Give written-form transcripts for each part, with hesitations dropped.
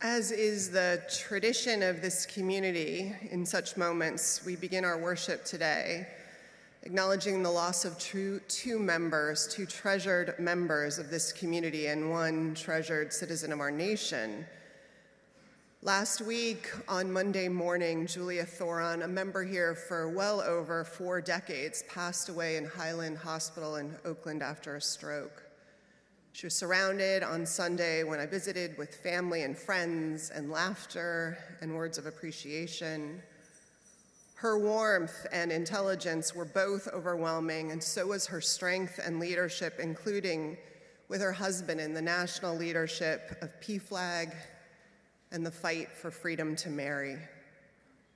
As is the tradition of this community, in such moments, we begin our worship today acknowledging the loss of two treasured members of this community and one treasured citizen of our nation. Last week, on Monday morning, Julia Thoron, a member here for well over 4 decades, passed away in Highland Hospital in Oakland after a stroke. She was surrounded on Sunday when I visited with family and friends and laughter and words of appreciation. Her warmth and intelligence were both overwhelming, and so was her strength and leadership, including with her husband in the national leadership of PFLAG and the fight for freedom to marry.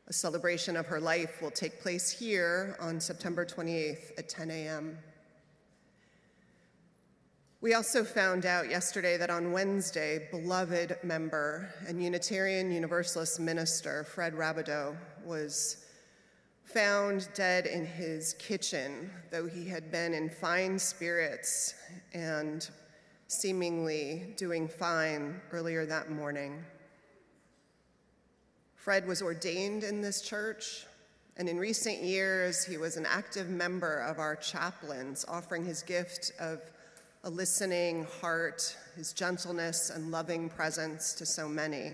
A celebration of her life will take place here on September 28th at 10 a.m. We also found out yesterday that on Wednesday, beloved member and Unitarian Universalist minister Fred Rabideau was found dead in his kitchen, though he had been in fine spirits and seemingly doing fine earlier that morning. Fred was ordained in this church, and in recent years, he was an active member of our chaplains, offering his gift of a listening heart, his gentleness and loving presence to so many.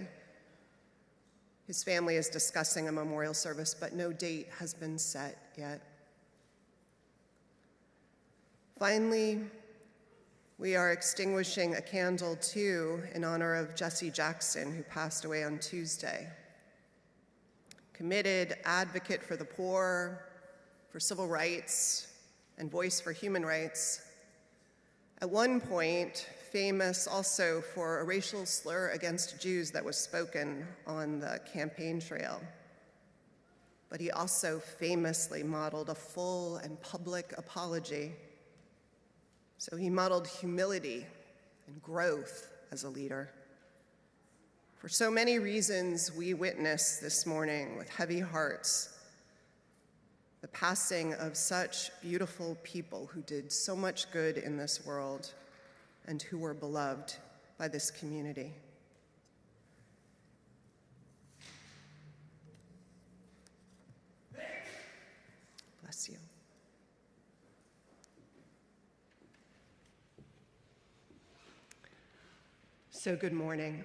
His family is discussing a memorial service, but no date has been set yet. Finally, we are extinguishing a candle too in honor of Jesse Jackson, who passed away on Tuesday. Committed advocate for the poor, for civil rights, and voice for human rights. At one point, famous also for a racial slur against Jews that was spoken on the campaign trail. But he also famously modeled a full and public apology. So he modeled humility and growth as a leader. For so many reasons, we witness this morning with heavy hearts the passing of such beautiful people who did so much good in this world and who were beloved by this community. Bless you. So good morning.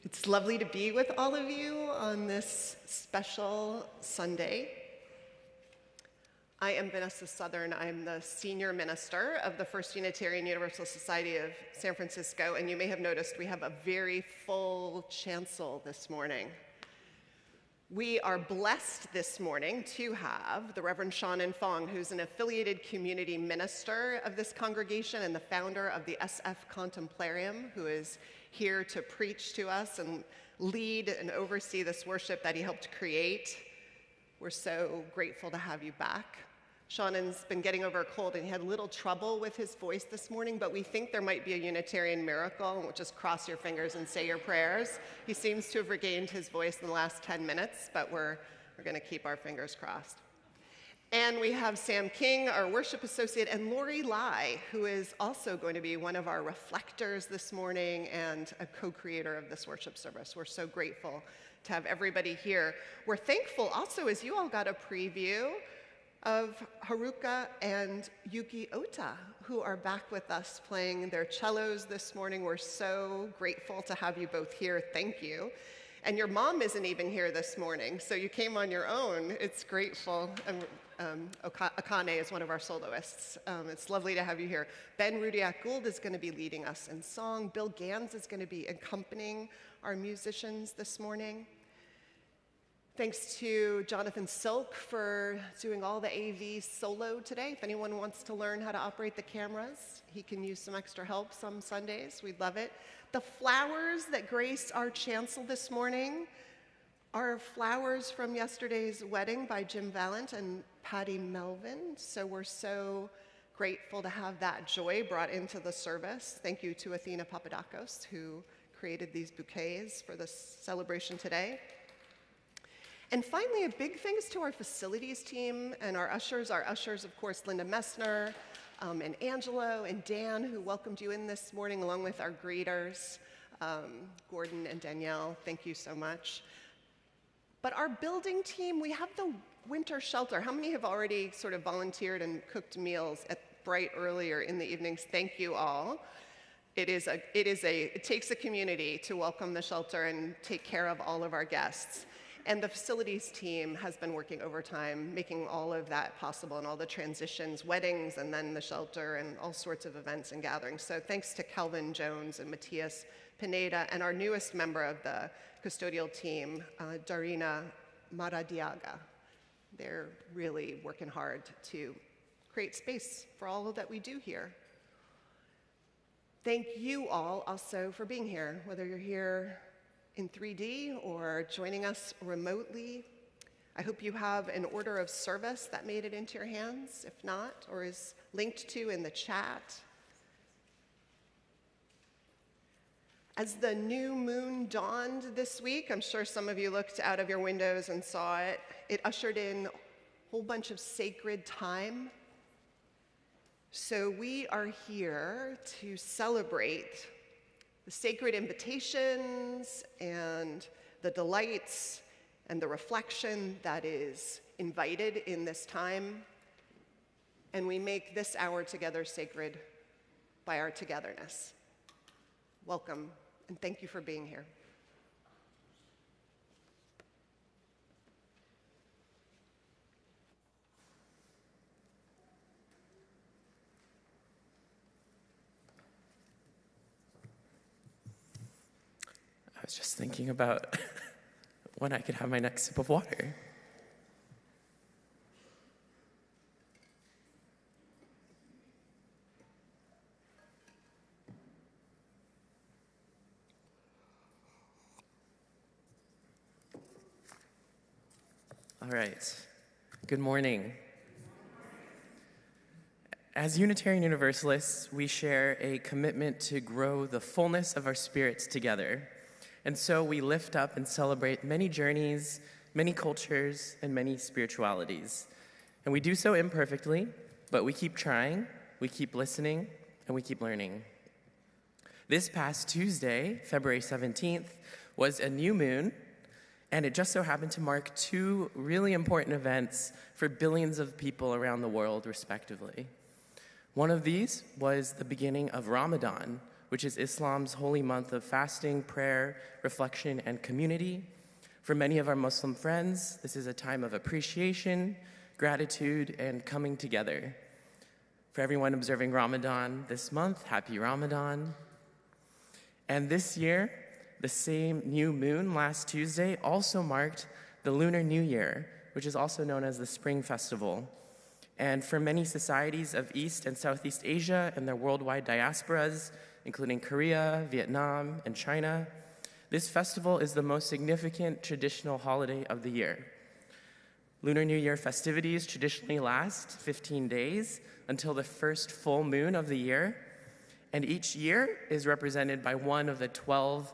It's lovely to be with all of you on this special Sunday. I am Vanessa Southern. I'm the senior minister of the First Unitarian Universalist Society of San Francisco, and you may have noticed we have a very full chancel this morning. We are blessed this morning to have the Reverend Shannon Fong, who's an affiliated community minister of this congregation and the founder of the SF Contemplarium, who is here to preach to us and lead and oversee this worship that he helped create. We're so grateful to have you back. Shannon's been getting over a cold and he had a little trouble with his voice this morning, but we think there might be a Unitarian miracle, and we'll just cross your fingers and say your prayers. He seems to have regained his voice in the last 10 minutes, but we're gonna keep our fingers crossed. And we have Sam King, our worship associate, and Lori Lai, who is also going to be one of our reflectors this morning and a co-creator of this worship service. We're so grateful to have everybody here. We're thankful also, as you all got a preview, of Haruka and Yuki Ota, who are back with us playing their cellos this morning. We're so grateful to have you both here. Thank you. And your mom isn't even here this morning, so you came on your own. It's grateful. Akane is one of our soloists. It's lovely to have you here. Ben Rudiak Gould is going to be leading us in song. Bill Gans is going to be accompanying our musicians this morning. Thanks to Jonathan Silk for doing all the AV solo today. If anyone wants to learn how to operate the cameras, he can use some extra help some Sundays. We'd love it. The flowers that grace our chancel this morning are flowers from yesterday's wedding by Jim Valent and Patty Melvin. So we're so grateful to have that joy brought into the service. Thank you to Athena Papadakos, who created these bouquets for this celebration today. And finally, a big thanks to our facilities team and our ushers. Our ushers, of course, Linda Messner, and Angelo and Dan, who welcomed you in this morning, along with our greeters. Gordon and Danielle, thank you so much. But our building team, we have the winter shelter. How many have already sort of volunteered and cooked meals at bright earlier in the evenings? Thank you all. It takes a community to welcome the shelter and take care of all of our guests. And the facilities team has been working overtime, making all of that possible and all the transitions, weddings, and then the shelter, and all sorts of events and gatherings. So thanks to Kelvin Jones and Matthias Pineda, and our newest member of the custodial team, Darina Maradiaga. They're really working hard to create space for all that we do here. Thank you all also for being here, whether you're here in 3D or joining us remotely. I hope you have an order of service that made it into your hands, if not, or is linked to in the chat. As the new moon dawned this week, I'm sure some of you looked out of your windows and saw it. It ushered in a whole bunch of sacred time. So we are here to celebrate the sacred invitations and the delights and the reflection that is invited in this time. And we make this hour together sacred by our togetherness. Welcome, and thank you for being here. I was just thinking about when I could have my next sip of water. All right. Good morning. As Unitarian Universalists, we share a commitment to grow the fullness of our spirits together. And so we lift up and celebrate many journeys, many cultures, and many spiritualities. And we do so imperfectly, but we keep trying, we keep listening, and we keep learning. This past Tuesday, February 17th, was a new moon, and it just so happened to mark two really important events for billions of people around the world, respectively. One of these was the beginning of Ramadan, which is Islam's holy month of fasting, prayer, reflection, and community. For many of our Muslim friends, this is a time of appreciation, gratitude, and coming together. For everyone observing Ramadan this month, happy Ramadan. And this year, the same new moon last Tuesday also marked the Lunar New Year, which is also known as the Spring Festival. And for many societies of East and Southeast Asia and their worldwide diasporas, including Korea, Vietnam, and China, this festival is the most significant traditional holiday of the year. Lunar New Year festivities traditionally last 15 days until the first full moon of the year, and each year is represented by one of the 12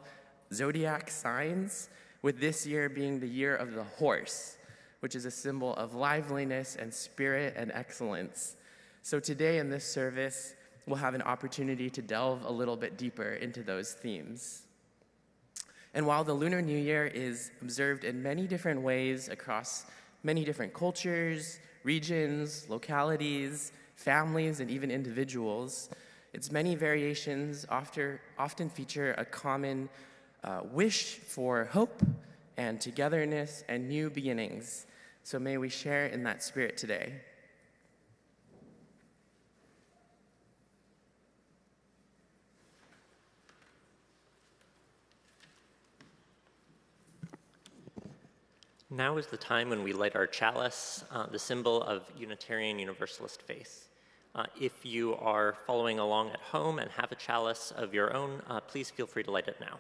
zodiac signs, with this year being the year of the horse, which is a symbol of liveliness and spirit and excellence. So today in this service, we'll have an opportunity to delve a little bit deeper into those themes. And while the Lunar New Year is observed in many different ways across many different cultures, regions, localities, families, and even individuals, its many variations often feature a common wish for hope and togetherness and new beginnings. So may we share in that spirit today. Now is the time when we light our chalice, the symbol of Unitarian Universalist faith. If you are following along at home and have a chalice of your own, please feel free to light it now.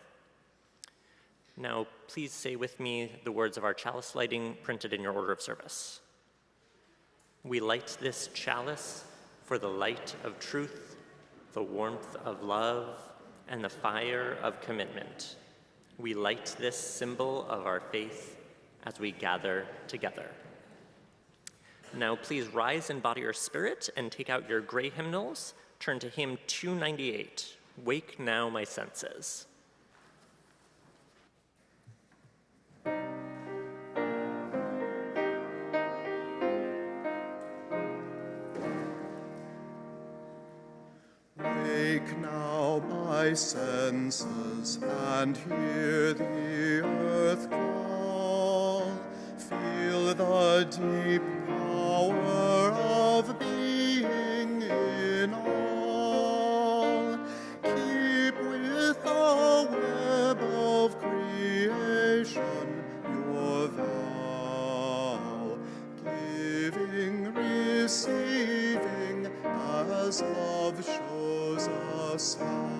Now, please say with me the words of our chalice lighting printed in your order of service. We light this chalice for the light of truth, the warmth of love, and the fire of commitment. We light this symbol of our faith as we gather together. Now please rise in body or spirit and take out your gray hymnals. Turn to hymn 298, Wake Now My Senses. my senses and hear the earth call. Feel the deep power of being in all. Keep with the web of creation your vow, giving, receiving, as love shows us how.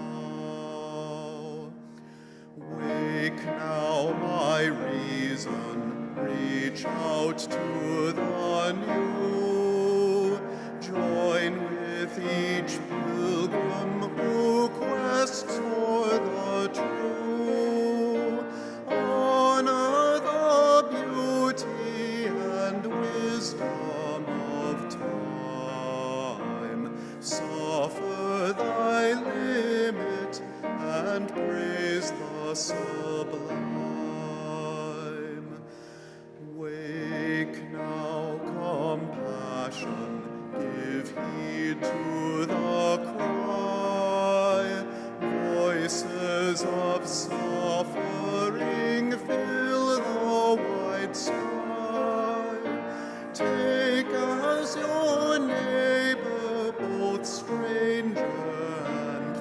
Wake now, my reason, reach out to the new. Join with each pilgrim who quests for the true. Honor the beauty and wisdom of time. Suffer thy limit and praise the sublime. Wake now, compassion, give heed to the cry. Voices of suffering fill the wide sky. Take as your neighbor both stranger and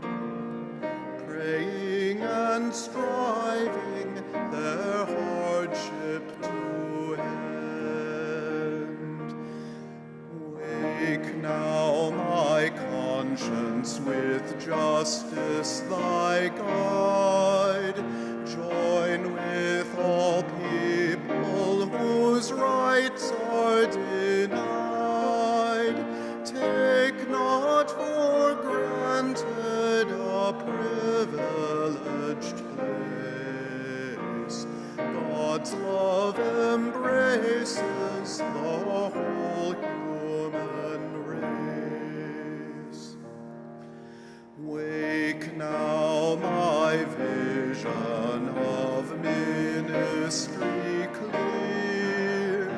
friend, praying and striving their hardship to end. Wake now, my conscience, with justice thy guide. Join with all people whose rights are denied. Take not for granted a privileged place. God's love embraces the whole human race. Wake now, my vision of ministry clear.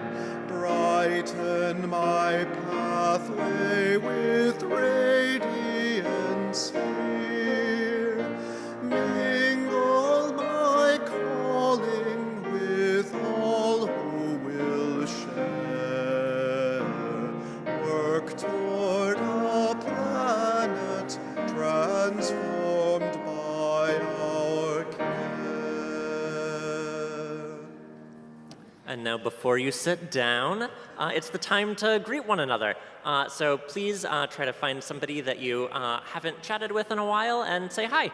Brighten my pathway with radiance here. Mingle my calling with all who will share. Work toward a planet transformed by our care. And now, before you sit down, it's the time to greet one another. So please try to find somebody that you haven't chatted with in a while and say hi.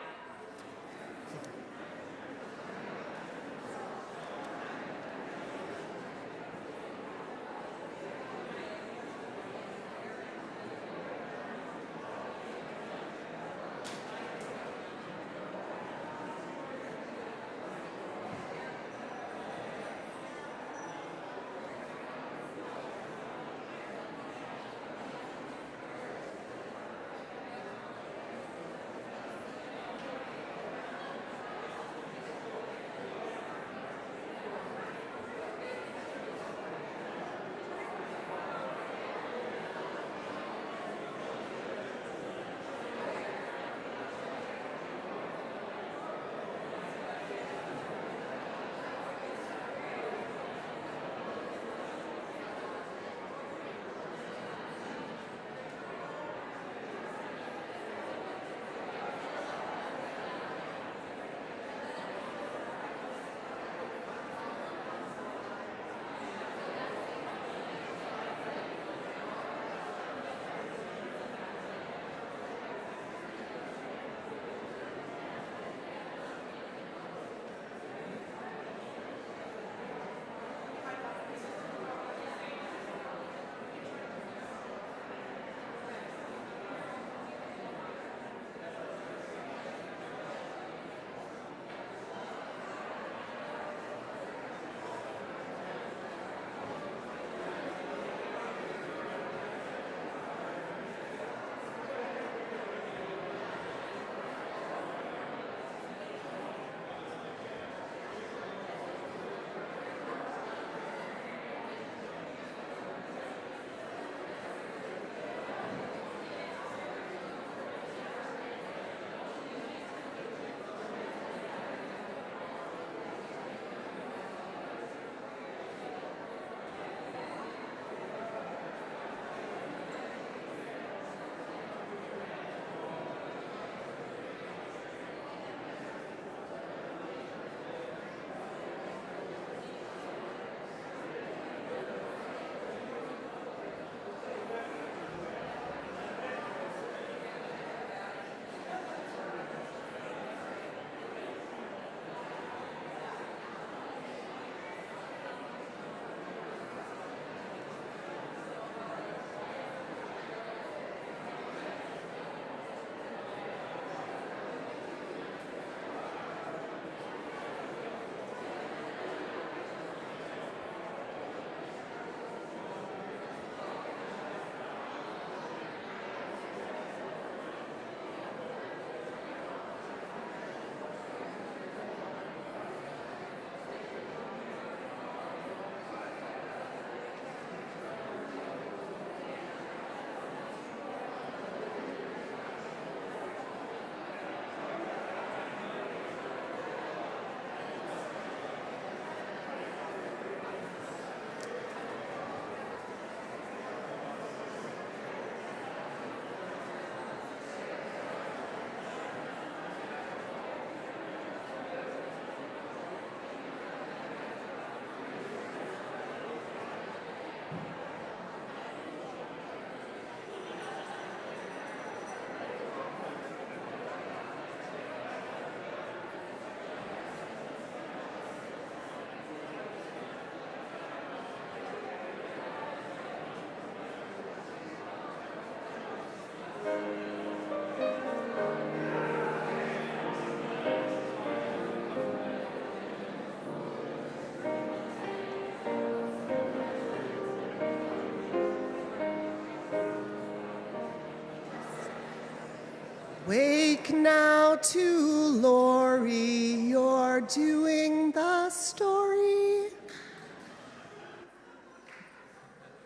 Wake now to Lori, you're doing the story.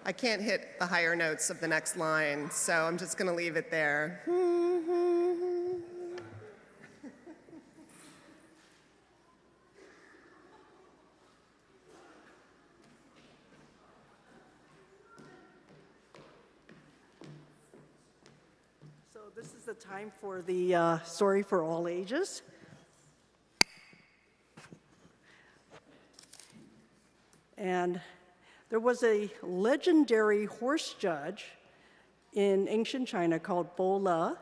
I can't hit the higher notes of the next line, so I'm just going to leave it there. So this is the time for the story for all ages. And there was a legendary horse judge in ancient China called Bo Le,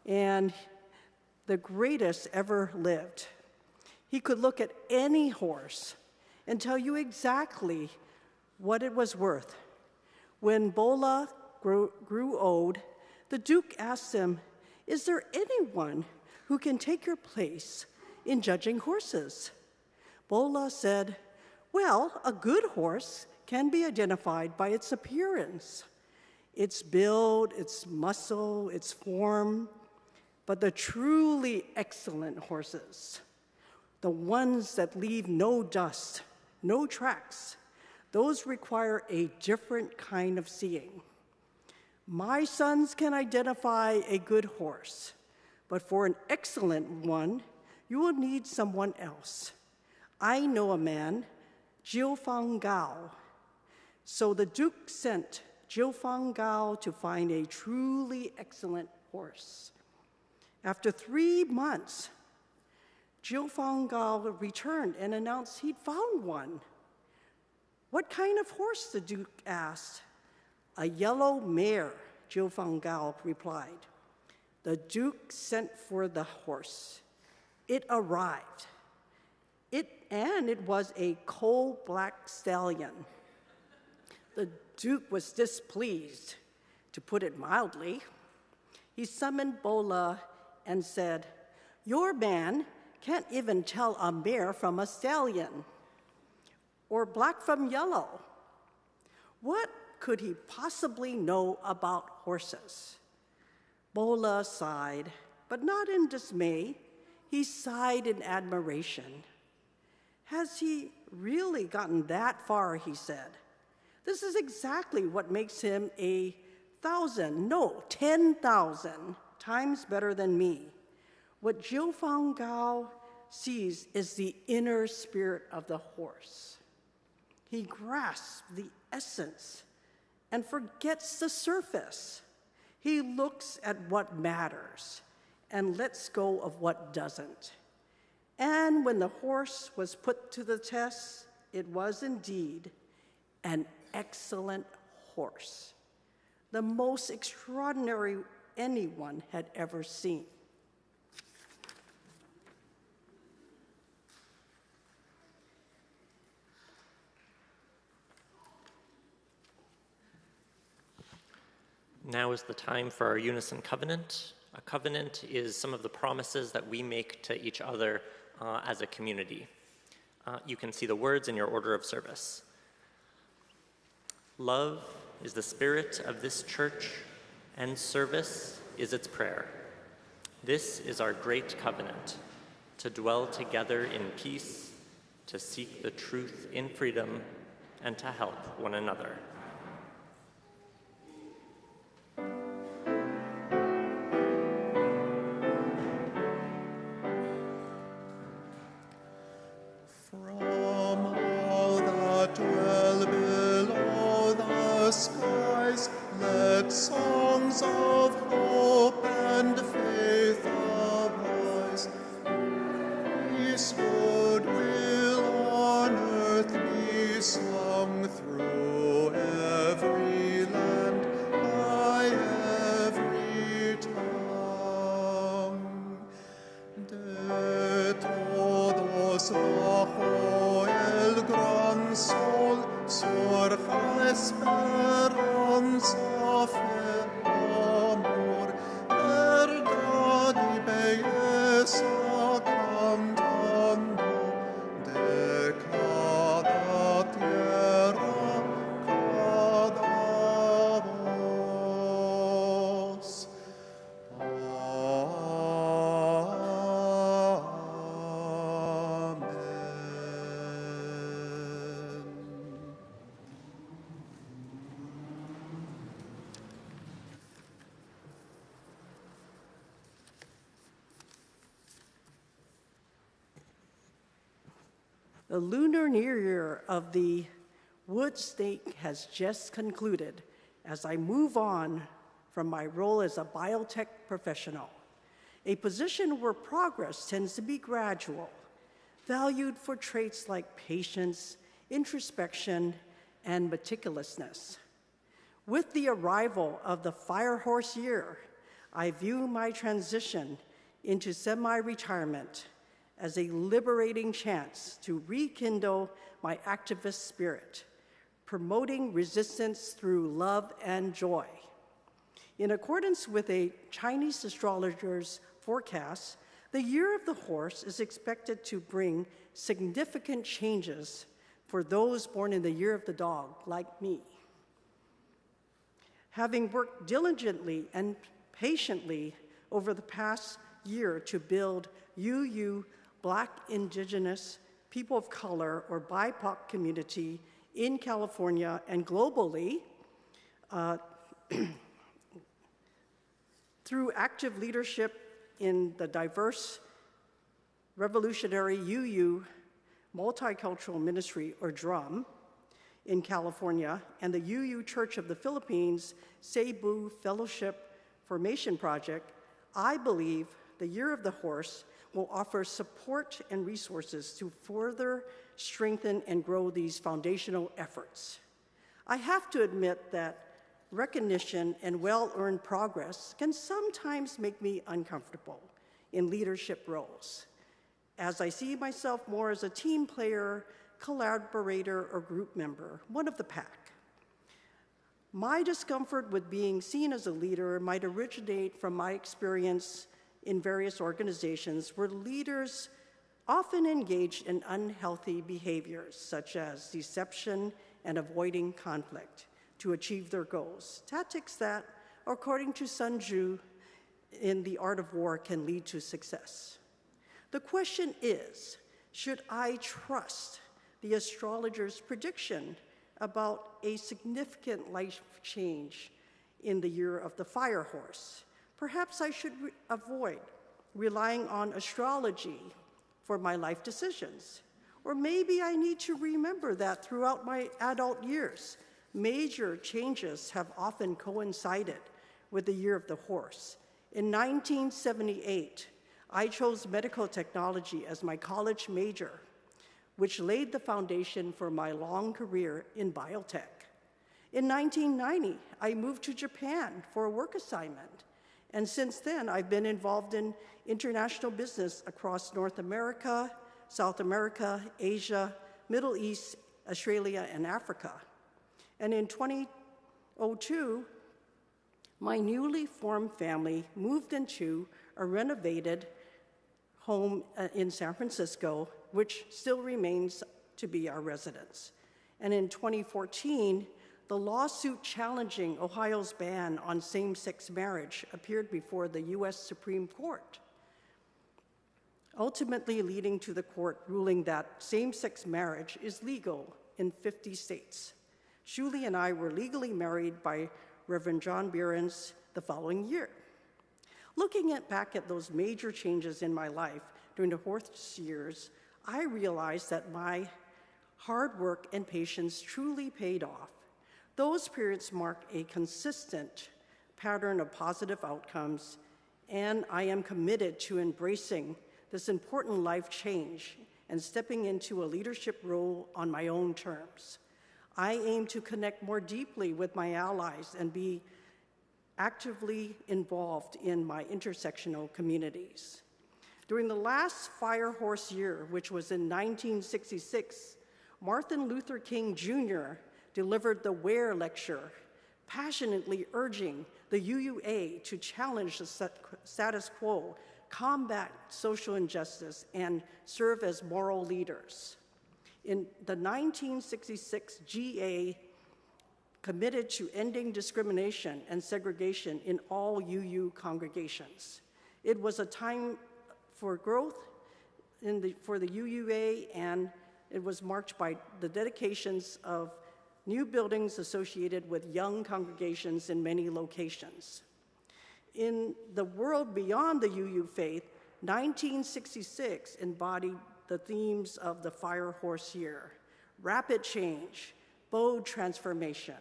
and the greatest ever lived. He could look at any horse and tell you exactly what it was worth. When Bo Le grew old, the Duke asked him, "Is there anyone who can take your place in judging horses?" Bo Le said, "Well, a good horse can be identified by its appearance, its build, its muscle, its form, but the truly excellent horses, the ones that leave no dust, no tracks, those require a different kind of seeing. My sons can identify a good horse, but for an excellent one, you will need someone else. I know a man, Jiu Fang Gao." So the Duke sent Jiu Fang Gao to find a truly excellent horse. After 3 months, Jiu Fang Gao returned and announced he'd found one. "What kind of horse?" the Duke asked. "A yellow mare," Jiu Fang Gao replied. The Duke sent for the horse. It arrived. It was a coal-black stallion. The Duke was displeased, to put it mildly. He summoned Bo Le and said, "Your man can't even tell a mare from a stallion, or black from yellow. What could he possibly know about horses?" Bo Le sighed, but not in dismay. He sighed in admiration. "Has he really gotten that far?" he said. "This is exactly what makes him 10,000 times better than me. What Jiu Fang Gao sees is the inner spirit of the horse. He grasps the essence and forgets the surface. He looks at what matters and lets go of what doesn't. And when the horse was put to the test, it was indeed an excellent horse, the most extraordinary anyone had ever seen." Now is the time for our unison covenant. A covenant is some of the promises that we make to each other as a community. You can see the words in your order of service. Love is the spirit of this church, and service is its prayer. This is our great covenant, to dwell together in peace, to seek the truth in freedom, and to help one another. From all that dwell below the skies, let songs of hope and faith arise. Peace, goodwill on earth be sung through The lunar new year of the wood snake has just concluded as I move on from my role as a biotech professional, a position where progress tends to be gradual, valued for traits like patience, introspection, and meticulousness. With the arrival of the fire horse year, I view my transition into semi-retirement as a liberating chance to rekindle my activist spirit, promoting resistance through love and joy. In accordance with a Chinese astrologer's forecast, the year of the horse is expected to bring significant changes for those born in the year of the dog, like me. Having worked diligently and patiently over the past year to build UU Black, Indigenous, people of color, or BIPOC community in California and globally, through active leadership in the diverse revolutionary UU Multicultural Ministry, or DRUM, in California, and the UU Church of the Philippines Cebu Fellowship Formation Project, I believe the Year of the Horse will offer support and resources to further strengthen and grow these foundational efforts. I have to admit that recognition and well-earned progress can sometimes make me uncomfortable in leadership roles, as I see myself more as a team player, collaborator, or group member, one of the pack. My discomfort with being seen as a leader might originate from my experience in various organizations where leaders often engage in unhealthy behaviors, such as deception and avoiding conflict to achieve their goals, tactics that, according to Sun Tzu in The Art of War, can lead to success. The question is, should I trust the astrologer's prediction about a significant life change in the year of the fire horse? Perhaps I should avoid relying on astrology for my life decisions. Or maybe I need to remember that throughout my adult years, major changes have often coincided with the year of the horse. In 1978, I chose medical technology as my college major, which laid the foundation for my long career in biotech. In 1990, I moved to Japan for a work assignment, and since then, I've been involved in international business across North America, South America, Asia, Middle East, Australia, and Africa. And in 2002, my newly formed family moved into a renovated home in San Francisco, which still remains to be our residence. And in 2014, the lawsuit challenging Ohio's ban on same-sex marriage appeared before the US Supreme Court, ultimately leading to the court ruling that same-sex marriage is legal in 50 states. Julie and I were legally married by Reverend John Behrens the following year. Looking back at those major changes in my life during the horse years, I realized that my hard work and patience truly paid off. Those periods mark a consistent pattern of positive outcomes, and I am committed to embracing this important life change and stepping into a leadership role on my own terms. I aim to connect more deeply with my allies and be actively involved in my intersectional communities. During the last Fire Horse year, which was in 1966, Martin Luther King Jr. delivered the Ware Lecture, passionately urging the UUA to challenge the status quo, combat social injustice, and serve as moral leaders. In the 1966 GA committed to ending discrimination and segregation in all UU congregations. It was a time for growth for the UUA, and it was marked by the dedications of new buildings associated with young congregations in many locations. In the world beyond the UU faith, 1966 embodied the themes of the Fire Horse Year: rapid change, bold transformation,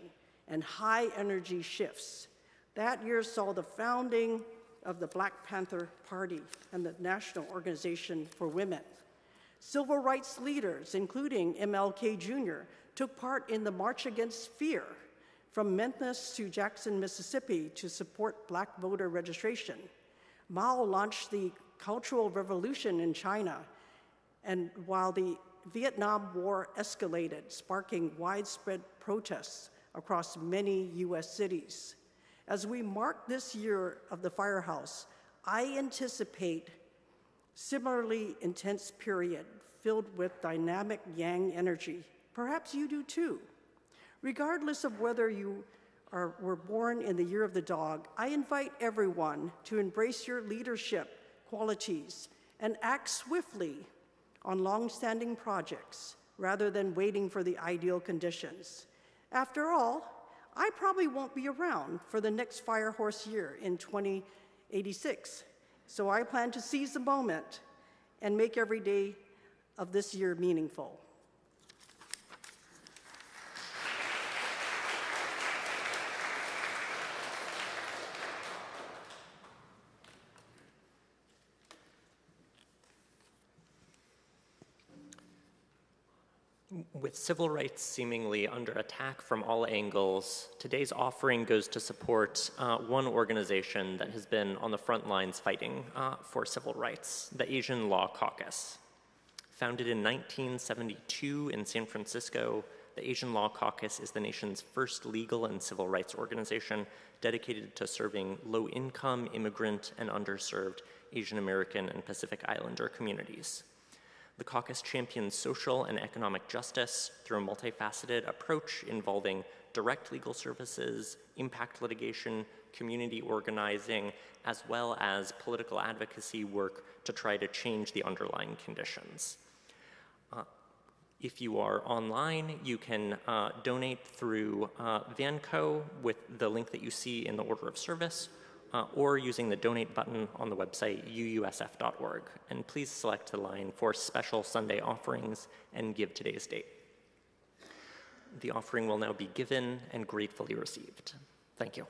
and high energy shifts. That year saw the founding of the Black Panther Party and the National Organization for Women. Civil rights leaders, including MLK Jr., took part in the March Against Fear from Memphis to Jackson, Mississippi, to support Black voter registration. Mao launched the Cultural Revolution in China, and while the Vietnam War escalated, sparking widespread protests across many US cities. As we mark this year of the Firehouse, I anticipate similarly intense period filled with dynamic yang energy. Perhaps you do too. Regardless of whether you were born in the year of the dog, I invite everyone to embrace your leadership qualities and act swiftly on long-standing projects rather than waiting for the ideal conditions. After all, I probably won't be around for the next Firehorse year in 2086, so I plan to seize the moment and make every day of this year meaningful. With civil rights seemingly under attack from all angles, today's offering goes to support one organization that has been on the front lines fighting for civil rights, the Asian Law Caucus. Founded in 1972 in San Francisco, the Asian Law Caucus is the nation's first legal and civil rights organization dedicated to serving low-income, immigrant, and underserved Asian American and Pacific Islander communities. The caucus champions social and economic justice through a multifaceted approach involving direct legal services, impact litigation, community organizing, as well as political advocacy work to try to change the underlying conditions. If you are online, you can donate through Vanco with the link that you see in the order of service, or using the donate button on the website UUSF.org. And please select the line for special Sunday offerings and give today's date. The offering will now be given and gratefully received. Thank you.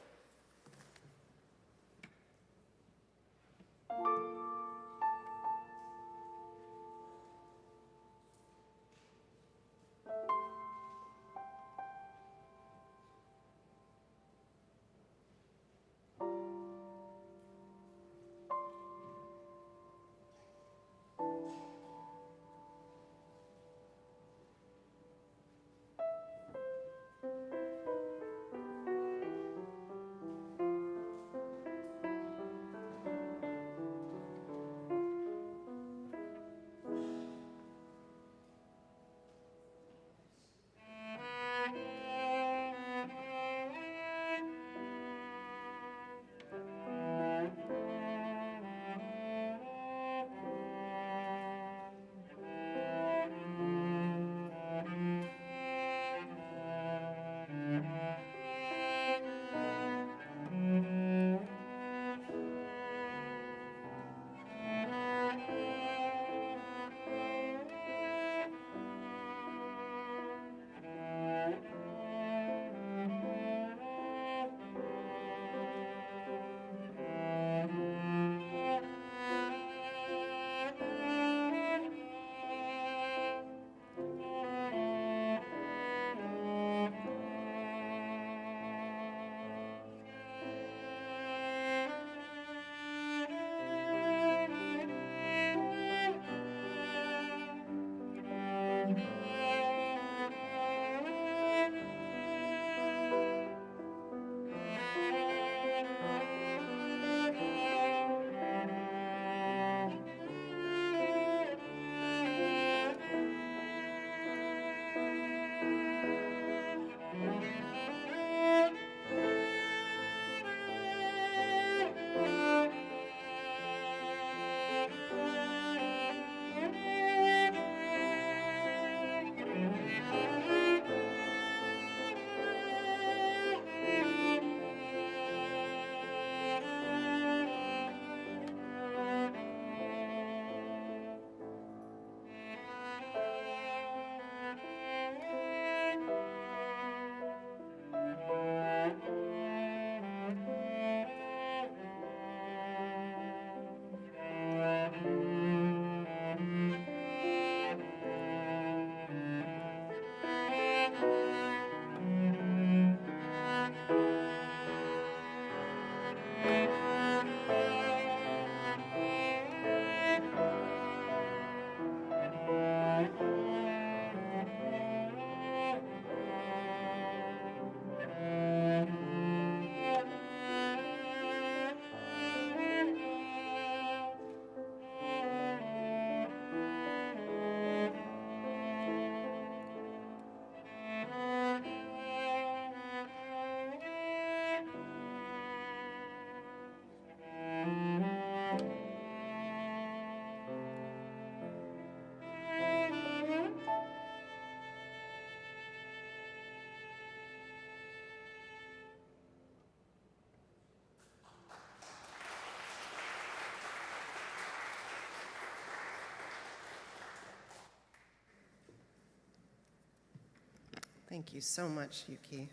Thank you so much, Yuki.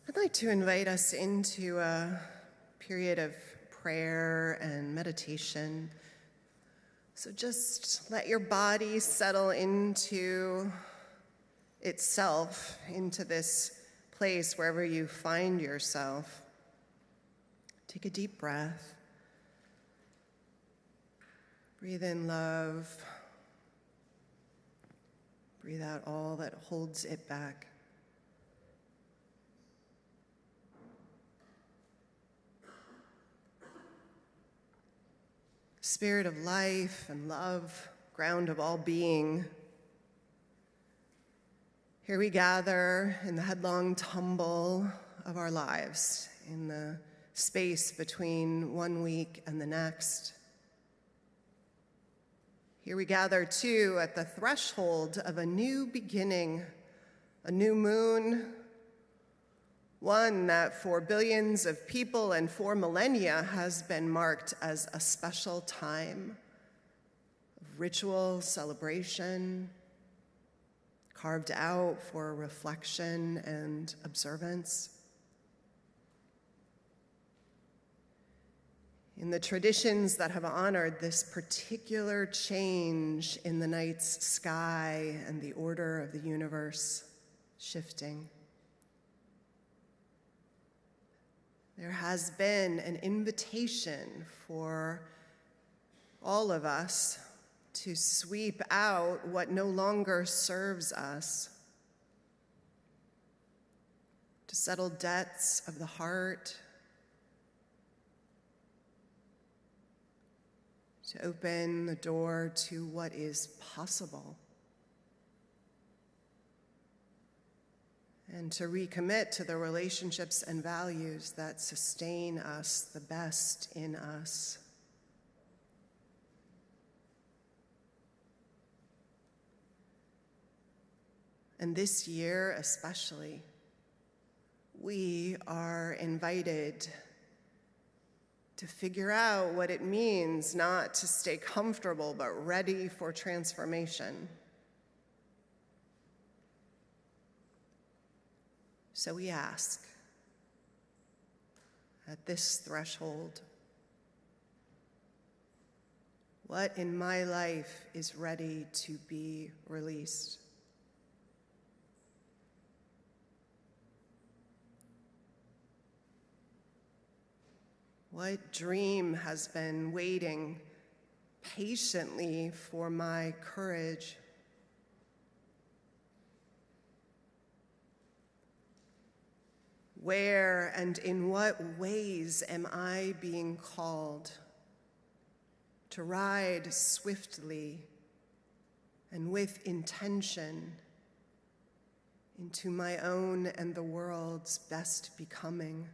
I'd like to invite us into a period of prayer and meditation. So just let your body settle into itself, into this place wherever you find yourself. Take a deep breath. Breathe in love. Breathe out all that holds it back. Spirit of life and love, ground of all being. Here we gather in the headlong tumble of our lives, in the space between one week and the next. Here we gather, too, at the threshold of a new beginning, a new moon, one that for billions of people and for millennia has been marked as a special time of ritual celebration, carved out for reflection and observance. In the traditions that have honored this particular change in the night's sky and the order of the universe shifting, there has been an invitation for all of us to sweep out what no longer serves us, to settle debts of the heart, to open the door to what is possible, and to recommit to the relationships and values that sustain us, the best in us. And this year especially, we are invited to figure out what it means not to stay comfortable but ready for transformation. So we ask, at this threshold, what in my life is ready to be released? What dream has been waiting patiently for my courage? Where and in what ways am I being called to ride swiftly and with intention into my own and the world's best becoming?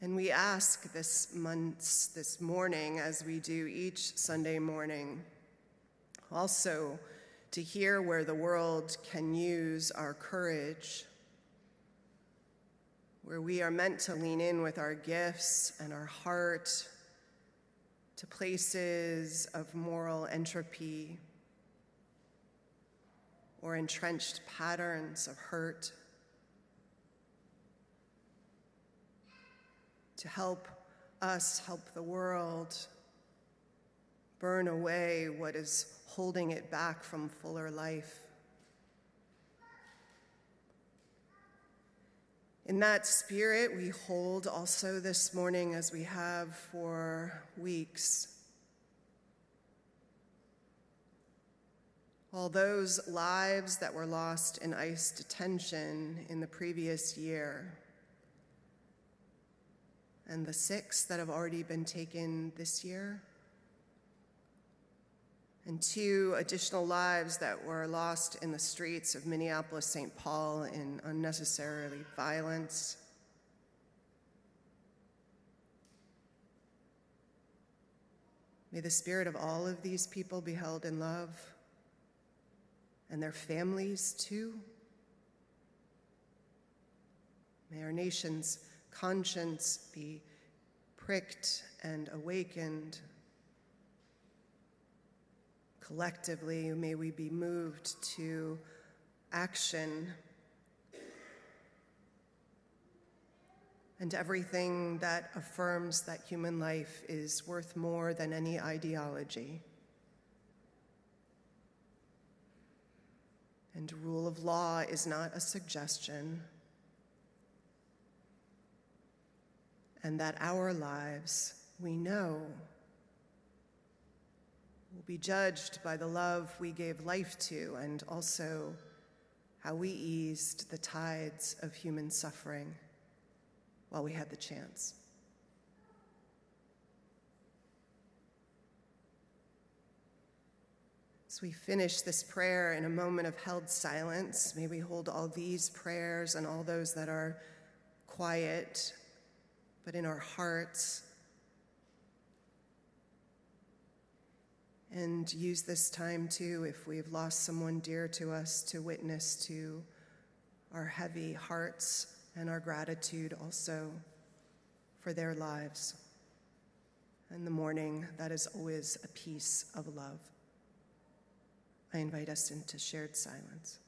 And we ask this morning, as we do each Sunday morning, also to hear where the world can use our courage, where we are meant to lean in with our gifts and our heart to places of moral entropy or entrenched patterns of hurt, to help us help the world burn away what is holding it back from fuller life. In that spirit, we hold also this morning, as we have for weeks, all those lives that were lost in ICE detention in the previous year, and the 6 that have already been taken this year, and 2 additional lives that were lost in the streets of Minneapolis, St. Paul in unnecessary violence. May the spirit of all of these people be held in love, and their families too. May our nation's conscience be pricked and awakened. Collectively, may we be moved to action and everything that affirms that human life is worth more than any ideology. And rule of law is not a suggestion, and that our lives, we know, will be judged by the love we gave life to and also how we eased the tides of human suffering while we had the chance. As we finish this prayer in a moment of held silence, may we hold all these prayers and all those that are quiet, but in our hearts, and use this time too, if we've lost someone dear to us, to witness to our heavy hearts and our gratitude also for their lives. And the morning, that is always a piece of love. I invite us into shared silence.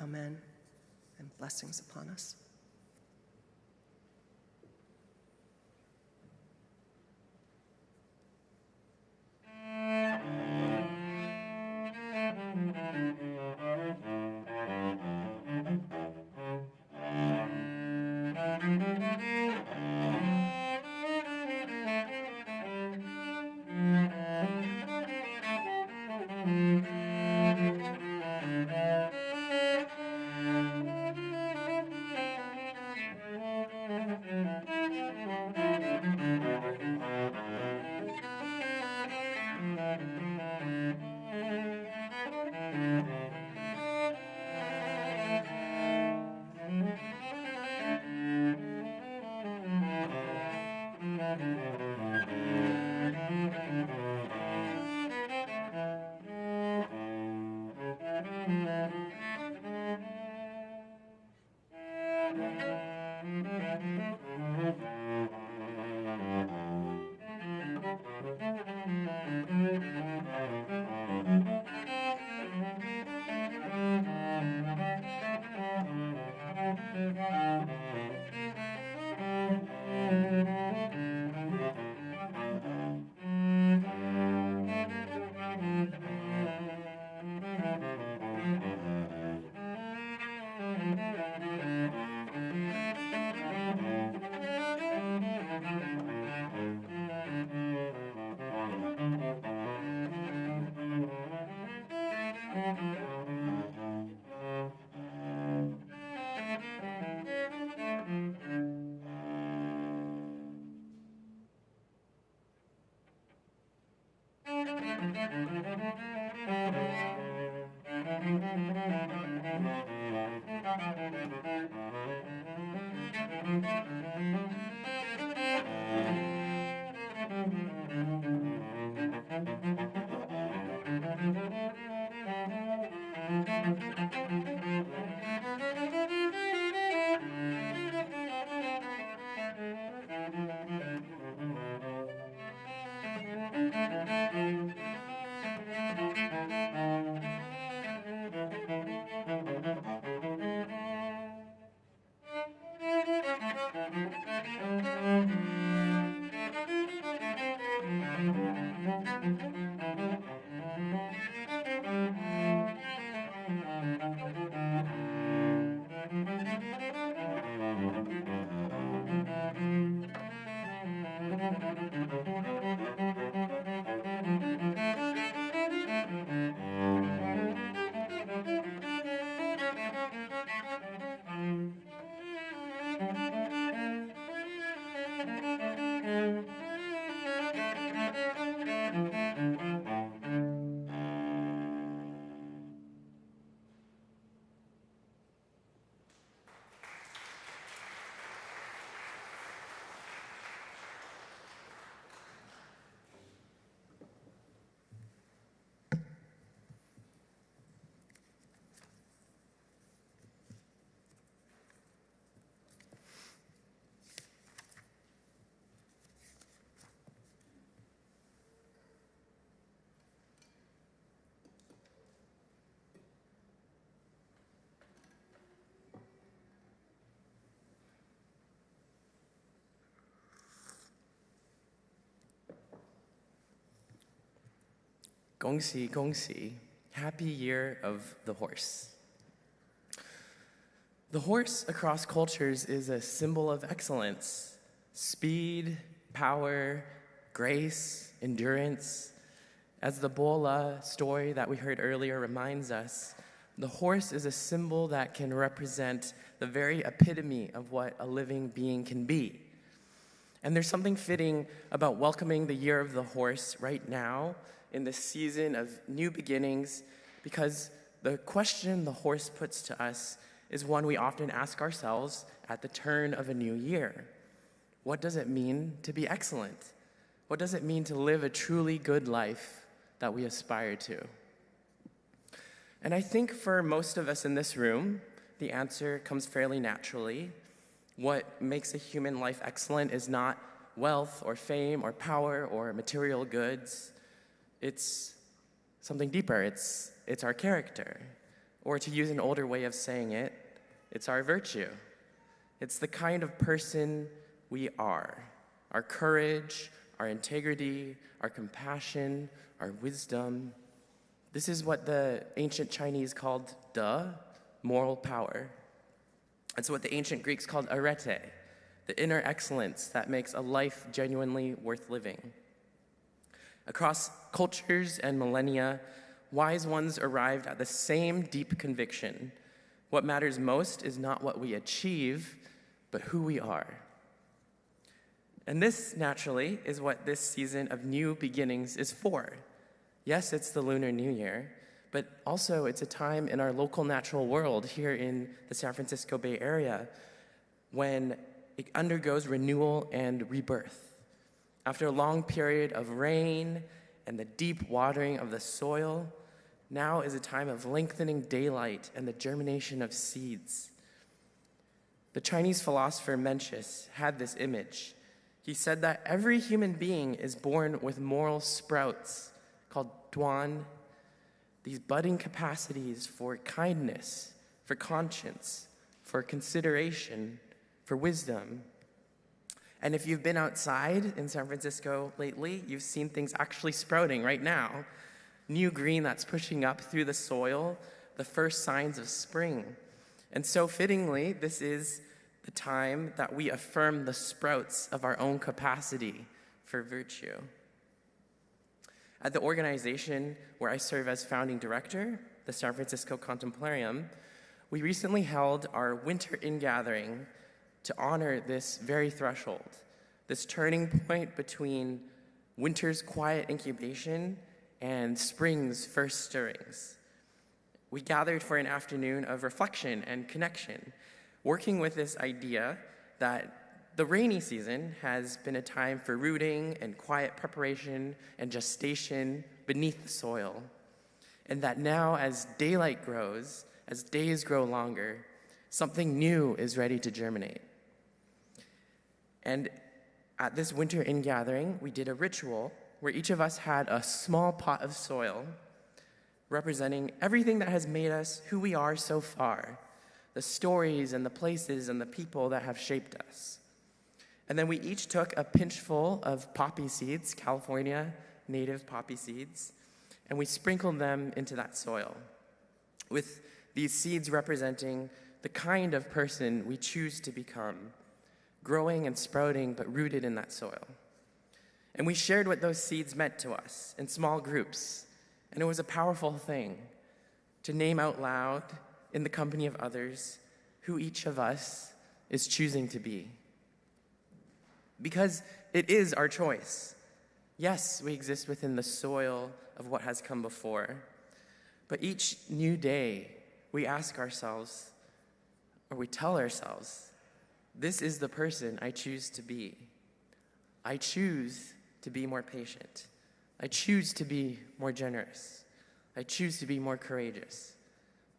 Amen, and blessings upon us. Gongxi, Gongxi, happy year of the horse. The horse across cultures is a symbol of excellence, speed, power, grace, endurance. As the Bola story that we heard earlier reminds us, the horse is a symbol that can represent the very epitome of what a living being can be. And there's something fitting about welcoming the year of the horse right now in this season of new beginnings, because the question the horse puts to us is one we often ask ourselves at the turn of a new year. What does it mean to be excellent? What does it mean to live a truly good life that we aspire to? And I think for most of us in this room, the answer comes fairly naturally. What makes a human life excellent is not wealth or fame or power or material goods. It's something deeper. It's our character. Or to use an older way of saying it, it's our virtue. It's the kind of person we are. Our courage, our integrity, our compassion, our wisdom. This is what the ancient Chinese called de, moral power. It's what the ancient Greeks called arete, the inner excellence that makes a life genuinely worth living. Across cultures and millennia, wise ones arrived at the same deep conviction. What matters most is not what we achieve, but who we are. And this, naturally, is what this season of new beginnings is for. Yes, it's the Lunar New Year, but also it's a time in our local natural world here in the San Francisco Bay Area when it undergoes renewal and rebirth. After a long period of rain and the deep watering of the soil, now is a time of lengthening daylight and the germination of seeds. The Chinese philosopher Mencius had this image. He said that every human being is born with moral sprouts called duan, these budding capacities for kindness, for conscience, for consideration, for wisdom. And if you've been outside in San Francisco lately, you've seen things actually sprouting right now. New green that's pushing up through the soil, the first signs of spring. And so fittingly, this is the time that we affirm the sprouts of our own capacity for virtue. At the organization where I serve as founding director, the San Francisco Contemplarium, we recently held our winter ingathering to honor this very threshold, this turning point between winter's quiet incubation and spring's first stirrings. We gathered for an afternoon of reflection and connection, working with this idea that the rainy season has been a time for rooting and quiet preparation and gestation beneath the soil, and that now as daylight grows, as days grow longer, something new is ready to germinate. And at this winter ingathering, we did a ritual where each of us had a small pot of soil representing everything that has made us who we are so far, the stories and the places and the people that have shaped us. And then we each took a pinchful of poppy seeds, California native poppy seeds, and we sprinkled them into that soil, with these seeds representing the kind of person we choose to become, growing and sprouting, but rooted in that soil. And we shared what those seeds meant to us in small groups, and it was a powerful thing to name out loud in the company of others who each of us is choosing to be. Because it is our choice. Yes, we exist within the soil of what has come before, but each new day we ask ourselves, or we tell ourselves, this is the person I choose to be. I choose to be more patient. I choose to be more generous. I choose to be more courageous.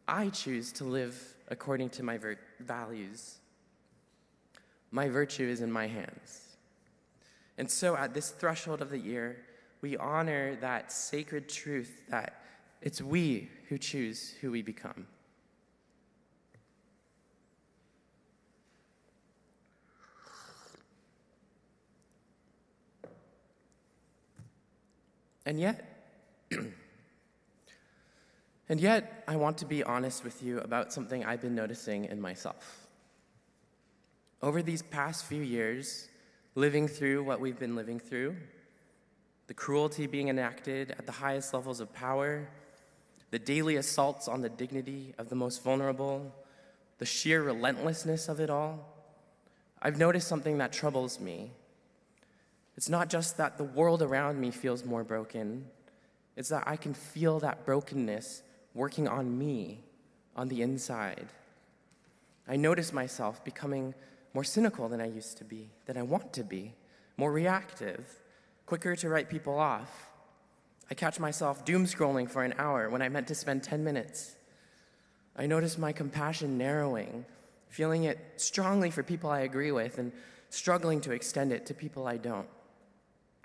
I choose to live according to my values. My virtue is in my hands. And so at this threshold of the year, we honor that sacred truth that it's we who choose who we become. And yet, And yet, I want to be honest with you about something I've been noticing in myself. Over these past few years, living through what we've been living through, the cruelty being enacted at the highest levels of power, the daily assaults on the dignity of the most vulnerable, the sheer relentlessness of it all, I've noticed something that troubles me. It's not just that the world around me feels more broken, it's that I can feel that brokenness working on me on the inside. I notice myself becoming more cynical than I used to be, than I want to be, more reactive, quicker to write people off. I catch myself doom scrolling for an hour when I meant to spend 10 minutes. I notice my compassion narrowing, feeling it strongly for people I agree with and struggling to extend it to people I don't.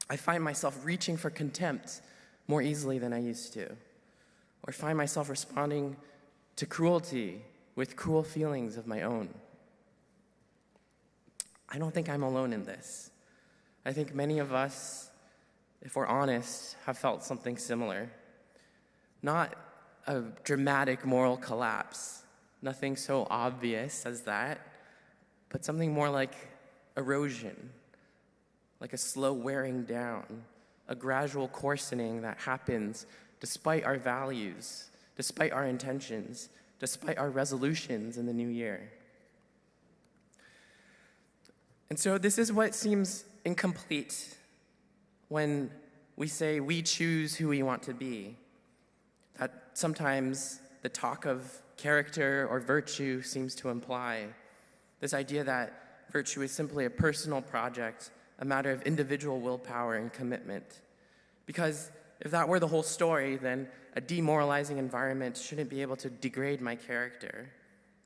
I find myself reaching for contempt more easily than I used to, or find myself responding to cruelty with cruel feelings of my own. I don't think I'm alone in this. I think many of us, if we're honest, have felt something similar. Not a dramatic moral collapse, nothing so obvious as that, but something more like erosion, like a slow wearing down, a gradual coarsening that happens despite our values, despite our intentions, despite our resolutions in the new year. And so this is what seems incomplete when we say we choose who we want to be. That sometimes the talk of character or virtue seems to imply this idea that virtue is simply a personal project, a matter of individual willpower and commitment. Because if that were the whole story, then a demoralizing environment shouldn't be able to degrade my character.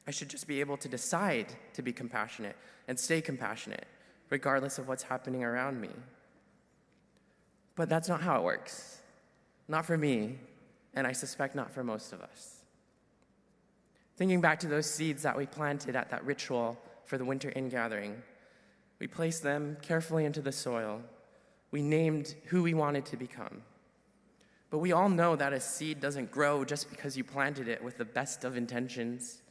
I should just be able to decide to be compassionate and stay compassionate, regardless of what's happening around me. But that's not how it works. Not for me, and I suspect not for most of us. Thinking back to those seeds that we planted at that ritual for the winter ingathering, we placed them carefully into the soil. We named who we wanted to become. But we all know that a seed doesn't grow just because you planted it with the best of intentions.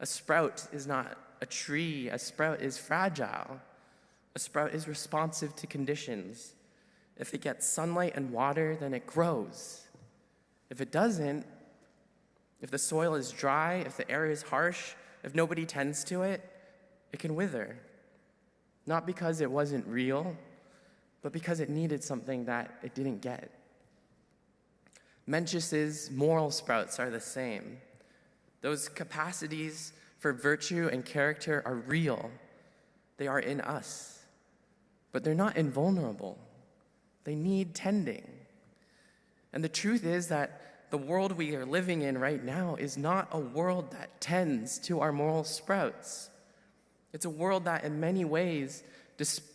A sprout is not a tree. A sprout is fragile. A sprout is responsive to conditions. If it gets sunlight and water, then it grows. If it doesn't, if the soil is dry, if the air is harsh, if nobody tends to it, it can wither. Not because it wasn't real, but because it needed something that it didn't get. Mencius's moral sprouts are the same. Those capacities for virtue and character are real. They are in us. But they're not invulnerable. They need tending. And the truth is that the world we are living in right now is not a world that tends to our moral sprouts. It's a world that in many ways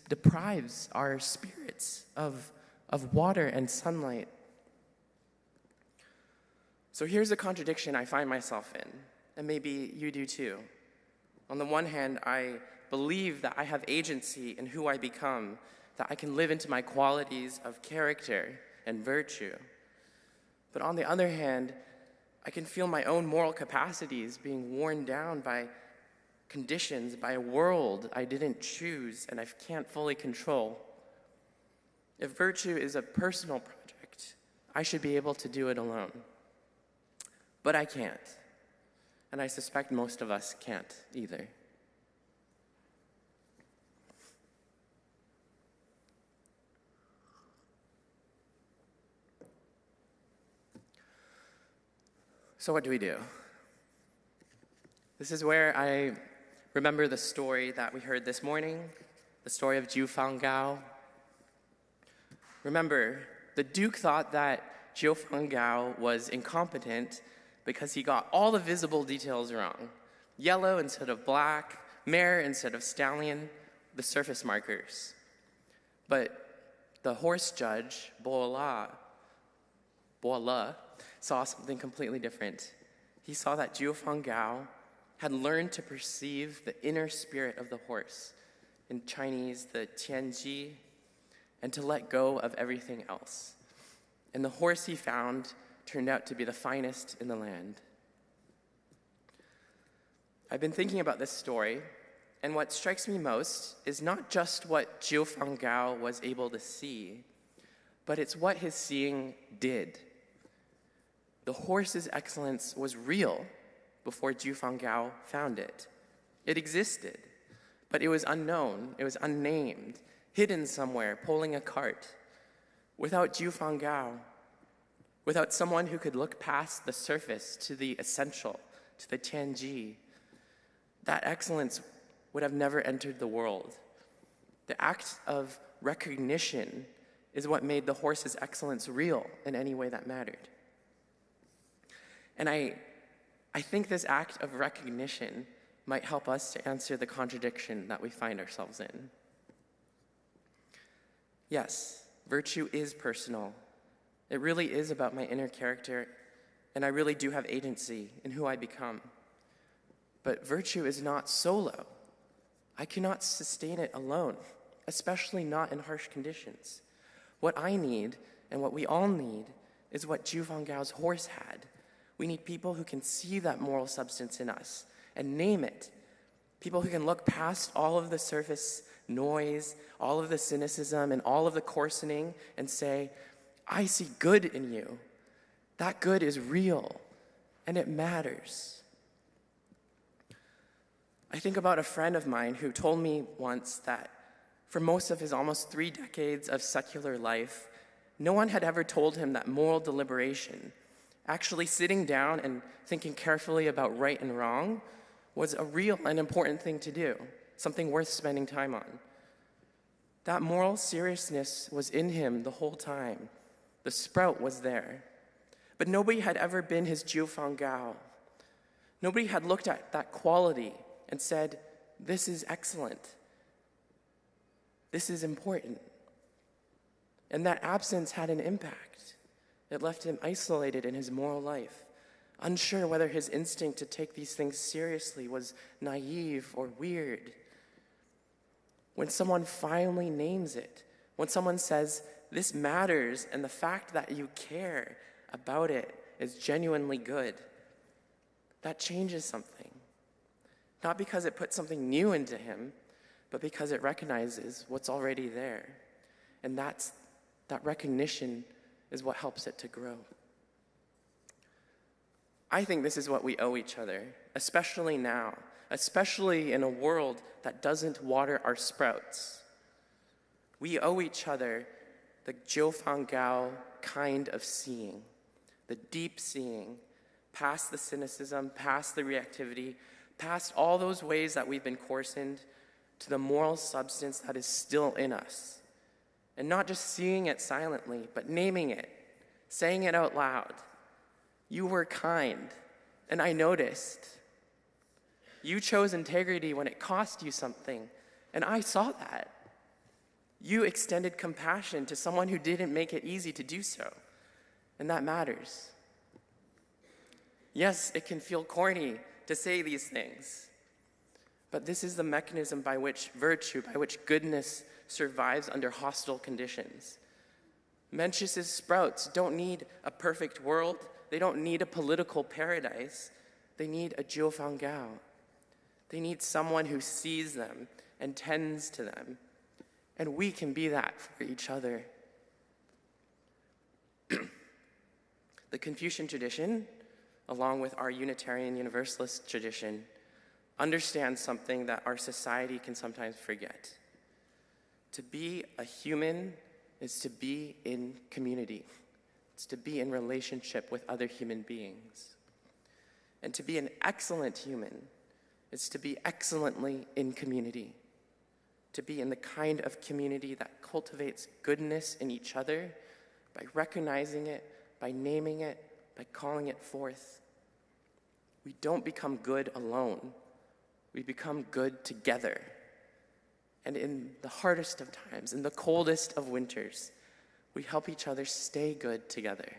deprives our spirits of water and sunlight. So here's a contradiction I find myself in, and maybe you do too. On the one hand, I believe that I have agency in who I become, that I can live into my qualities of character and virtue. But on the other hand, I can feel my own moral capacities being worn down by conditions, by a world I didn't choose and I can't fully control. If virtue is a personal project, I should be able to do it alone. But I can't. And I suspect most of us can't either. So what do we do? This is where I remember the story that we heard this morning, the story of Jiu Fangao. Remember, the Duke thought that Jiu Fangao was incompetent because he got all the visible details wrong. Yellow instead of black, mare instead of stallion, the surface markers. But the horse judge, Bola, saw something completely different. He saw that Jiu Fangao had learned to perceive the inner spirit of the horse, in Chinese, the tianji, and to let go of everything else. And the horse he found turned out to be the finest in the land. I've been thinking about this story, and what strikes me most is not just what Jiu Fangao was able to see, but it's what his seeing did. The horse's excellence was real before Jiu Fangao found it. It existed, but it was unknown, it was unnamed, hidden somewhere, pulling a cart. Without Jiu Fangao, without someone who could look past the surface to the essential, to the Tianji, that excellence would have never entered the world. The act of recognition is what made the horse's excellence real in any way that mattered. And I think this act of recognition might help us to answer the contradiction that we find ourselves in. Yes, virtue is personal. It really is about my inner character, and I really do have agency in who I become. But virtue is not solo. I cannot sustain it alone, especially not in harsh conditions. What I need, and what we all need, is what Jiu Fangao's horse had. We need people who can see that moral substance in us and name it. People who can look past all of the surface noise, all of the cynicism, and all of the coarsening and say, I see good in you. That good is real, and it matters. I think about a friend of mine who told me once that for most of his almost 3 decades of secular life, no one had ever told him that moral deliberation, actually sitting down and thinking carefully about right and wrong, was a real and important thing to do, something worth spending time on. That moral seriousness was in him the whole time. The sprout was there. But nobody had ever been his Jiu Fangao. Nobody had looked at that quality and said, this is excellent. This is important. And that absence had an impact. It left him isolated in his moral life, unsure whether his instinct to take these things seriously was naive or weird. When someone finally names it, when someone says, this matters, and the fact that you care about it is genuinely good, that changes something. Not because it puts something new into him, but because it recognizes what's already there. And that recognition is what helps it to grow. I think this is what we owe each other, especially now, especially in a world that doesn't water our sprouts. We owe each other the Jiu Fangao kind of seeing, the deep seeing, past the cynicism, past the reactivity, past all those ways that we've been coarsened, to the moral substance that is still in us. And not just seeing it silently, but naming it, saying it out loud. You were kind, and I noticed. You chose integrity when it cost you something, and I saw that. You extended compassion to someone who didn't make it easy to do so, and that matters. Yes, it can feel corny to say these things, but this is the mechanism by which virtue, by which goodness survives under hostile conditions. Mencius's sprouts don't need a perfect world. They don't need a political paradise. They need a Jiu Fangao. They need someone who sees them and tends to them. And we can be that for each other. The Confucian tradition, along with our Unitarian Universalist tradition, understands something that our society can sometimes forget. To be a human is to be in community. It's to be in relationship with other human beings. And to be an excellent human is to be excellently in community. To be in the kind of community that cultivates goodness in each other by recognizing it, by naming it, by calling it forth. We don't become good alone. We become good together. And in the hardest of times, in the coldest of winters, we help each other stay good together.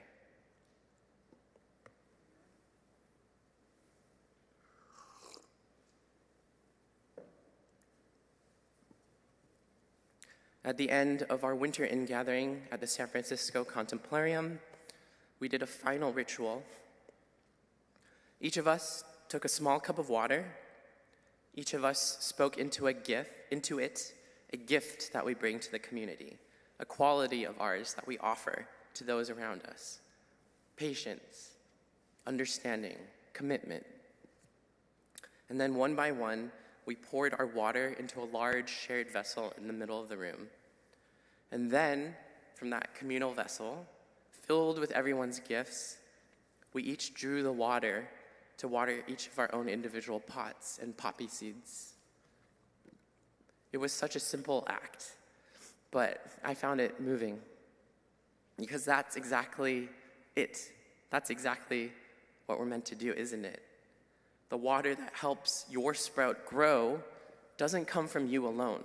At the end of our winter ingathering at the San Francisco Contemplarium, we did a final ritual. Each of us took a small cup of water. Each of us spoke into it, a gift that we bring to the community, a quality of ours that we offer to those around us. Patience, understanding, commitment. And then one by one, we poured our water into a large shared vessel in the middle of the room. And then, from that communal vessel, filled with everyone's gifts, we each drew the water to water each of our own individual pots and poppy seeds. It was such a simple act, but I found it moving because that's exactly it. That's exactly what we're meant to do, isn't it? The water that helps your sprout grow doesn't come from you alone.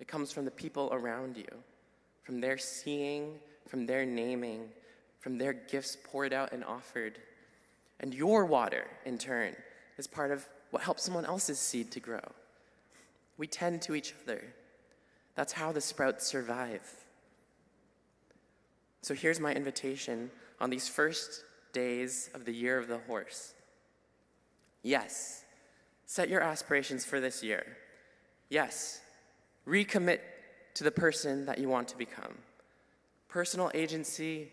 It comes from the people around you, from their seeing, from their naming, from their gifts poured out and offered. And your water, in turn, is part of what helps someone else's seed to grow. We tend to each other. That's how the sprouts survive. So here's my invitation on these first days of the year of the horse. Yes, set your aspirations for this year. Yes, recommit to the person that you want to become. Personal agency,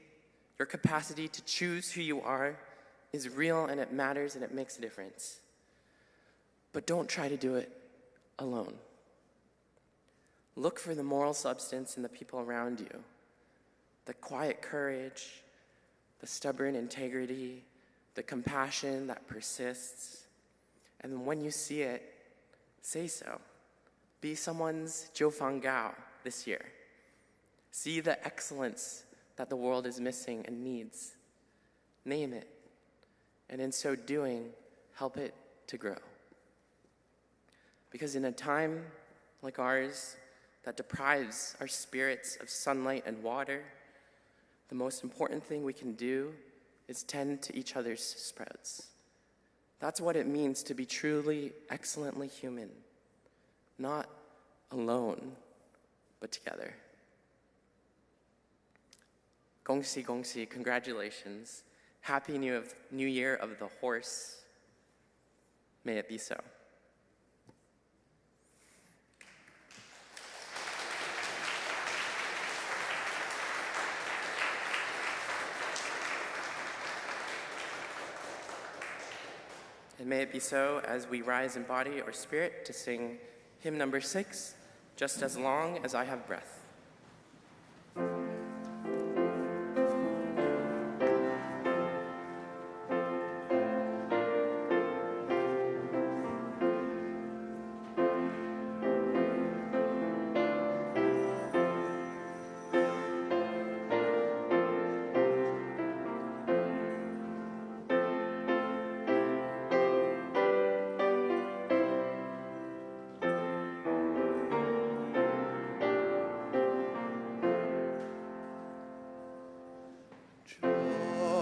your capacity to choose who you are, is real and it matters and it makes a difference. But don't try to do it alone. Look for the moral substance in the people around you, the quiet courage, the stubborn integrity, the compassion that persists. And when you see it, say so. Be someone's Zhou Fang Gao this year. See the excellence that the world is missing and needs. Name it. And in so doing, help it to grow. Because in a time like ours that deprives our spirits of sunlight and water, the most important thing we can do is tend to each other's sprouts. That's what it means to be truly, excellently human. Not alone, but together. Gongxi, gongxi, congratulations. Happy New Year of the Horse. May it be so. And may it be so as we rise in body or spirit to sing hymn number 6, Just as Long as I Have Breath.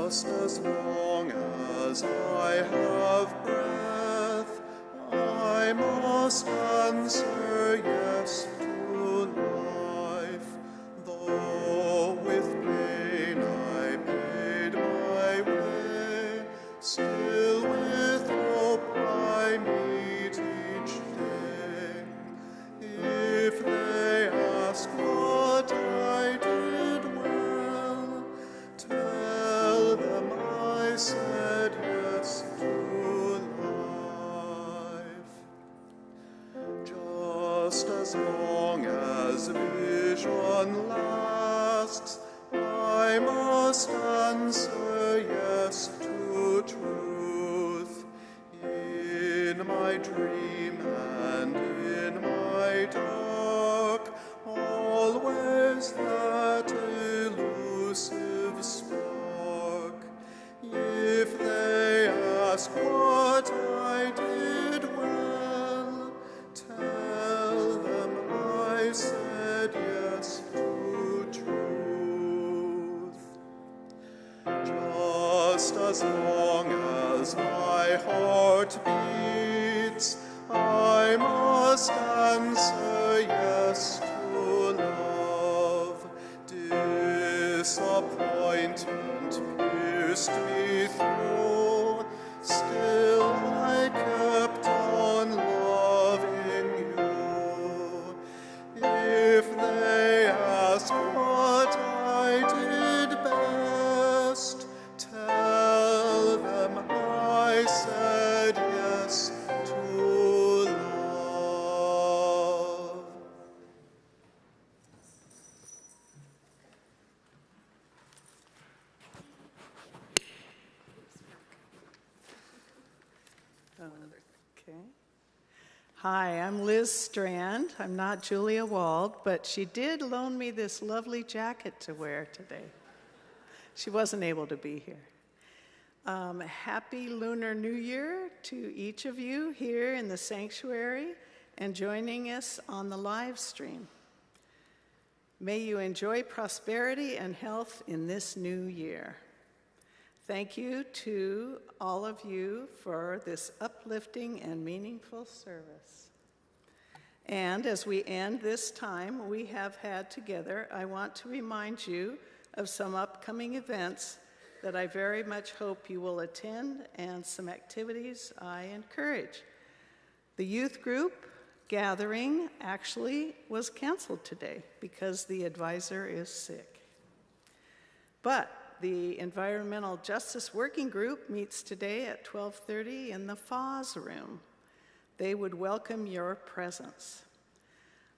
Just as long as I have breath, I must answer yes to life. Though with pain I made my way, still with hope I meet each day. If they ask what I did well, tell them I said yes to life. Just as long as vision lasts, I must answer yes to truth. In my dream and in my dark, always that elusive spark. If they ask what I did well, tell them I said yes to truth. Just as long as my heart beats, I must answer yes to love. Disappointment disappointment pierced me through, still I kept on loving you. If they ask what I did best, tell them I said yes to love. Okay. Hi, I'm Liz Strand. I'm not Julia Wald, but she did loan me this lovely jacket to wear today. She wasn't able to be here. Happy Lunar New Year to each of you here in the sanctuary and joining us on the live stream. May you enjoy prosperity and health in this new year. Thank you to all of you for this uplifting and meaningful service. And as we end this time we have had together, I want to remind you of some upcoming events that I very much hope you will attend and some activities I encourage. The youth group gathering actually was canceled today because the advisor is sick. But the Environmental Justice Working Group meets today at 12:30 in the FAS room. They would welcome your presence.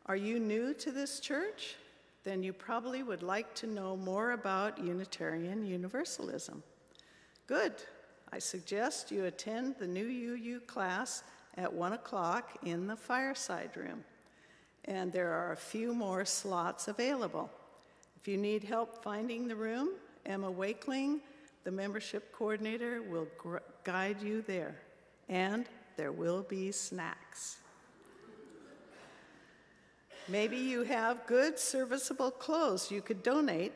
Are you new to this church? Then you probably would like to know more about Unitarian Universalism. Good. I suggest you attend the new UU class at 1 o'clock in the fireside room. And there are a few more slots available. If you need help finding the room, Emma Wakeling, the membership coordinator, will guide you there. And there will be snacks. Maybe you have good serviceable clothes you could donate,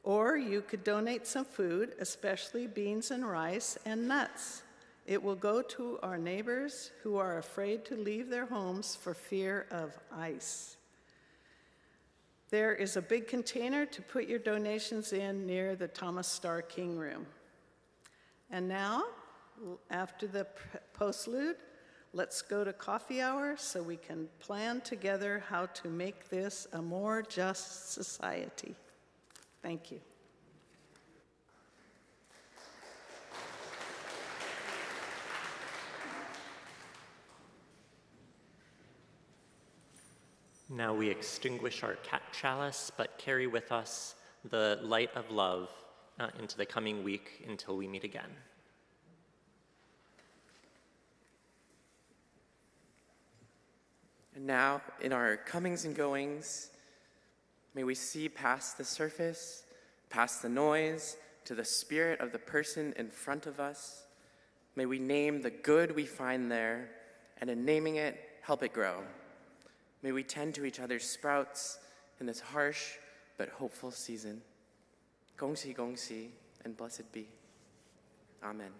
or you could donate some food, especially beans and rice and nuts. It will go to our neighbors who are afraid to leave their homes for fear of ICE. There is a big container to put your donations in near the Thomas Starr King room. And now, after the postlude, let's go to coffee hour so we can plan together how to make this a more just society. Thank you. Now we extinguish our chalice, but carry with us the light of love into the coming week until we meet again. And now, in our comings and goings, may we see past the surface, past the noise, to the spirit of the person in front of us. May we name the good we find there, and in naming it, help it grow. May we tend to each other's sprouts in this harsh but hopeful season. Gongxi, gongxi, and blessed be. Amen.